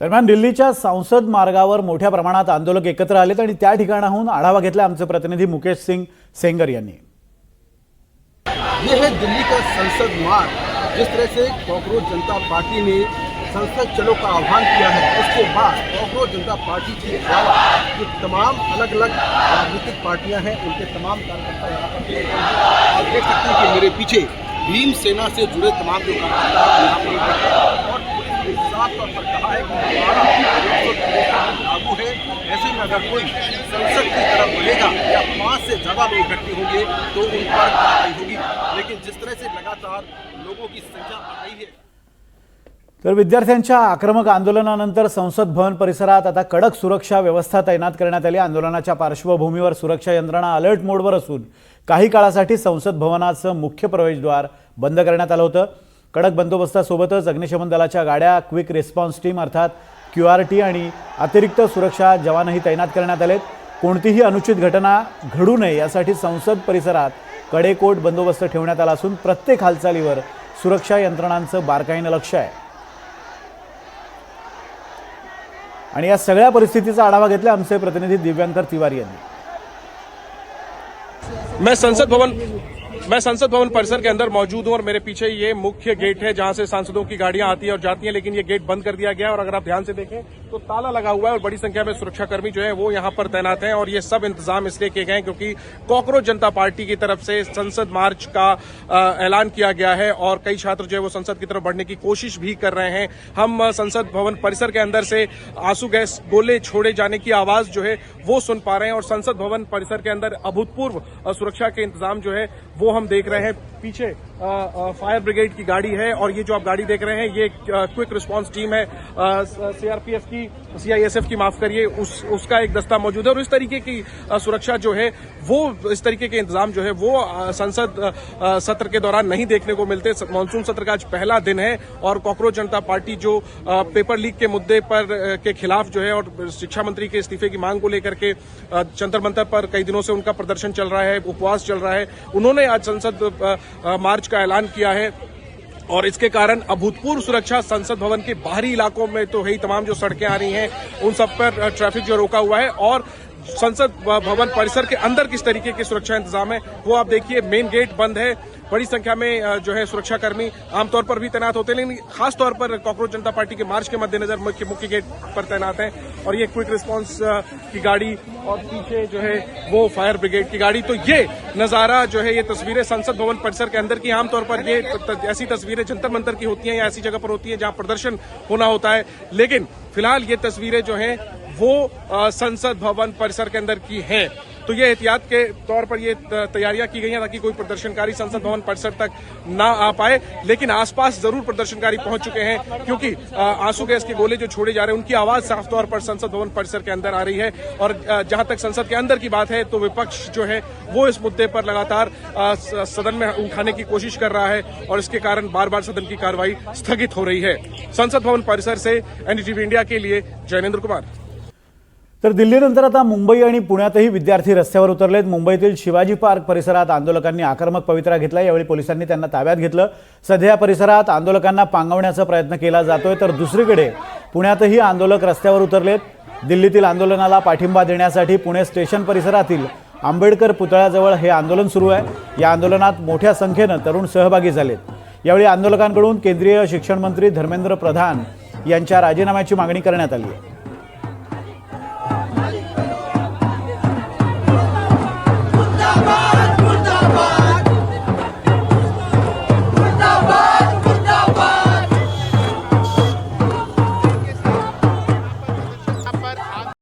दरम्यान दिल्लीच्या संसद मार्गावर मोठ्या प्रमाणात आंदोलक एकत्र आलेत आणि त्या ठिकाणाहून आढावा घेतला आमचे प्रतिनिधी मुकेश सिंग सेंगर यांनी। ये है दिल्ली का संसद मार्ग। जिस तरह से कॉकरोच जनता पार्टी ने संसद चलो का आह्वान किया है, उसके बाद कॉकरोच जनता पार्टी के अलावा जो तमाम अलग अलग राजनीतिक पार्टियां हैं उनके तमाम कार्यकर्ता यहाँ पर आप देख सकते हैं कि मेरे पीछे भीम सेना से जुड़े तमाम जो कार्यकर्ता हैं यहाँ पर और पुलिस ने साफ तौर पर कहा है कि लागू है। ऐसे में अगर कोई संसद की तरफ बढ़ेगा या 5 से ज़्यादा लोग इकट्ठे होंगे तो उन पर कार्रवाई होगी। लेकिन जिस तरह से लगातार लोगों की संख्या बढ़ रही है, तर विद्यार्थ्यांच्या आक्रमक आंदोलनानंतर संसद भवन परिसरात आता कडक सुरक्षा व्यवस्था तैनात करण्यात आली। आंदोलनाच्या पार्श्वभूमीवर सुरक्षा यंत्रणा अलर्ट मोडवर असून काही काळासाठी संसद भवनाचं मुख्य प्रवेशद्वार बंद करण्यात आलं होतं। कडक बंदोबस्तासोबतच अग्निशमन दलाच्या गाड्या, क्विक रिस्पॉन्स टीम अर्थात QRT आणि अतिरिक्त सुरक्षा जवानही तैनात करण्यात आलेत। कोणतीही अनुचित घटना घडू नये यासाठी संसद परिसरात कडेकोट बंदोबस्त ठेवण्यात आला असून प्रत्येक हालचालीवर सुरक्षा यंत्रणांचं बारकाईने लक्ष आहे। आणि या सगळ्या परिस्थितीचा आढावा घेतला आमचे प्रतिनिधी दिव्यांकर तिवारी यांनी। मैं संसद भवन परिसर के अंदर मौजूद हूं और मेरे पीछे ये मुख्य गेट है जहां से सांसदों की गाड़ियां आती हैं और जाती हैं, लेकिन ये गेट बंद कर दिया गया है और अगर आप ध्यान से देखें तो ताला लगा हुआ है और बड़ी संख्या में सुरक्षाकर्मी जो है वो यहां पर तैनात हैं। और ये सब इंतजाम इसलिए किए गए हैं क्योंकि कॉकरोच जनता पार्टी की तरफ से संसद मार्च का ऐलान किया गया है और कई छात्र जो है वो संसद की तरफ बढ़ने की कोशिश भी कर रहे हैं। हम संसद भवन परिसर के अंदर से आंसू गैस गोले छोड़े जाने की आवाज जो है वो सुन पा रहे हैं और संसद भवन परिसर के अंदर अभूतपूर्व सुरक्षा के इंतजाम जो है वो हम देख रहे हैं। पीछे फायर ब्रिगेड की गाड़ी है और ये जो आप गाड़ी देख रहे हैं ये क्विक रिस्पांस टीम है, CRPF की, CISF की माफ करिए, उसका एक दस्ता मौजूद है। और इस तरीके की सुरक्षा जो है वो, इस तरीके के इंतजाम जो है वो संसद सत्र के दौरान नहीं देखने को मिलते। मानसून सत्र का आज पहला दिन है और कॉकरोच जनता पार्टी जो पेपर लीक के मुद्दे पर के खिलाफ जो है और शिक्षा मंत्री के इस्तीफे की मांग को लेकर के जंतर मंतर पर कई दिनों से उनका प्रदर्शन चल रहा है, उपवास चल रहा है, उन्होंने आज संसद मार्च का ऐलान किया है और इसके कारण अभूतपूर्व सुरक्षा संसद भवन के बाहरी इलाकों में तो है ही, तमाम जो सड़कें आ रही हैं उन सब पर ट्रैफिक जो रोका हुआ है और संसद भवन परिसर के अंदर किस तरीके के सुरक्षा इंतजाम है वो आप देखिए। मेन गेट बंद है, बड़ी संख्या में जो है सुरक्षाकर्मी आमतौर पर भी तैनात होते हैं, लेकिन खासतौर पर कॉकरोच जनता पार्टी के मार्च के मद्देनजर मुख्य गेट पर तैनात हैं। और ये क्विक रिस्पांस की गाड़ी और पीछे जो है वो फायर ब्रिगेड की गाड़ी। तो ये नजारा जो है, ये तस्वीरें संसद भवन परिसर के अंदर की, आमतौर पर ये ऐसी तस्वीरें जंतर मंतर की होती हैं या ऐसी जगह पर होती हैं जहां प्रदर्शन होना होता है, लेकिन फिलहाल ये तस्वीरें जो हैं वो संसद भवन परिसर के अंदर की हैं। तो ये एहतियात के तौर पर ये तैयारियां की गई हैं ताकि कोई प्रदर्शनकारी संसद भवन परिसर तक ना आ पाए, लेकिन आसपास जरूर प्रदर्शनकारी पहुंच चुके हैं क्योंकि आंसू गैस के गोले जो छोड़े जा रहे हैं उनकी आवाज साफ तौर पर संसद भवन परिसर के अंदर आ रही है। और जहां तक संसद के अंदर की बात है तो विपक्ष जो है वो इस मुद्दे पर लगातार सदन में उठाने की कोशिश कर रहा है और इसके कारण बार बार सदन की कार्रवाई स्थगित हो रही है। संसद भवन परिसर से NDTV इंडिया के लिए जयनेंद्र कुमार। तर दिल्लीनंतर आता मुंबई आणि पुण्यातही विद्यार्थी रस्त्यावर उतरलेत। मुंबईतील शिवाजी पार्क परिसरात आंदोलकांनी आक्रमक पवित्रा घेतला। यावेळी पोलिसांनी त्यांना ताब्यात घेतलं। सध्या परिसरात आंदोलकांना पांगवण्याचा प्रयत्न केला जातोय, तर दुसरीकडे पुण्यातही आंदोलक रस्त्यावर उतरलेत। दिल्लीतील आंदोलनाला पाठिंबा देण्यासाठी पुणे स्टेशन परिसरातील आंबेडकर पुतळ्याजवळ हे आंदोलन सुरू आहे। या आंदोलनात मोठ्या संख्येने तरुण सहभागी झालेत। यावेळी आंदोलकांकडून केंद्रीय शिक्षण मंत्री धर्मेंद्र प्रधान यांच्या राजीनाम्याची मागणी करण्यात आली आहे।